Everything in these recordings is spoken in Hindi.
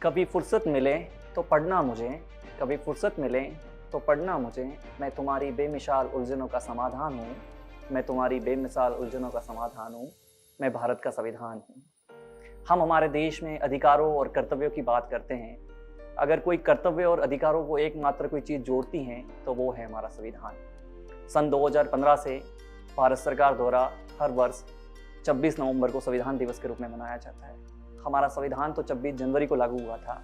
कभी फुर्सत मिले तो पढ़ना मुझे, कभी फुर्सत मिले तो पढ़ना मुझे, मैं तुम्हारी बेमिसाल उलझनों का समाधान हूँ, मैं तुम्हारी बेमिसाल उलझनों का समाधान हूँ, मैं भारत का संविधान हूँ। हम हमारे देश में अधिकारों और कर्तव्यों की बात करते हैं। अगर कोई कर्तव्य और अधिकारों को एकमात्र कोई चीज़ जोड़ती है तो वो है हमारा संविधान। सन 2015 से भारत सरकार द्वारा हर वर्ष 26 नवंबर को संविधान दिवस के रूप में मनाया जाता है। हमारा संविधान तो 26 जनवरी को लागू हुआ था,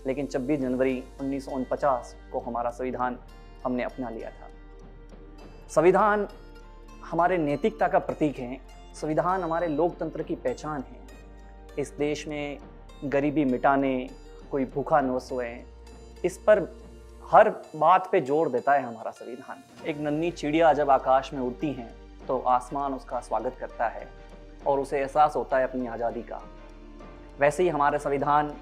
लेकिन 26 जनवरी 1949 को हमारा संविधान हमने अपना लिया था। संविधान हमारे नैतिकता का प्रतीक है, संविधान हमारे लोकतंत्र की पहचान है। इस देश में गरीबी मिटाने, कोई भूखा न सोए, इस पर हर बात पे जोर देता है हमारा संविधान। एक नन्ही चिड़िया जब आकाश में उड़ती है तो आसमान उसका स्वागत करता है और उसे एहसास होता है अपनी आज़ादी का। वैसे ही हमारा संविधान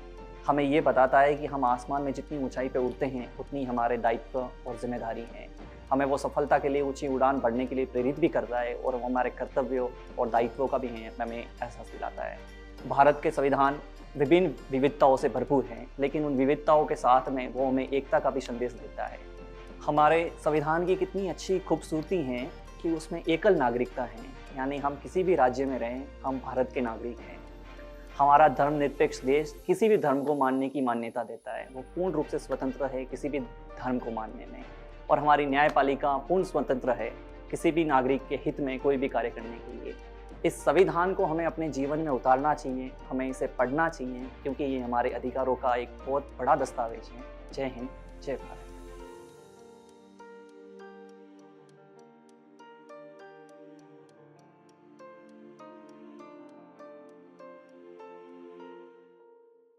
हमें ये बताता है कि हम आसमान में जितनी ऊंचाई पे उड़ते हैं उतनी हमारे दायित्व और जिम्मेदारी है। हमें वो सफलता के लिए ऊंची उड़ान भरने के लिए प्रेरित भी करता है और वो हमारे कर्तव्यों और दायित्वों का भी हमें एहसास दिलाता है। भारत के संविधान विभिन्न विविधताओं से भरपूर हैं, लेकिन उन विविधताओं के साथ में वो हमें एकता का भी संदेश देता है। हमारे संविधान की कितनी अच्छी खूबसूरती है कि उसमें एकल नागरिकता है, यानी हम किसी भी राज्य में रहें, हम भारत के नागरिक हैं। हमारा धर्मनिरपेक्ष देश किसी भी धर्म को मानने की मान्यता देता है, वो पूर्ण रूप से स्वतंत्र है किसी भी धर्म को मानने में। और हमारी न्यायपालिका पूर्ण स्वतंत्र है किसी भी नागरिक के हित में कोई भी कार्य करने के लिए। इस संविधान को हमें अपने जीवन में उतारना चाहिए, हमें इसे पढ़ना चाहिए, क्योंकि ये हमारे अधिकारों का एक बहुत बड़ा दस्तावेज है। जय हिंद, जय भारत।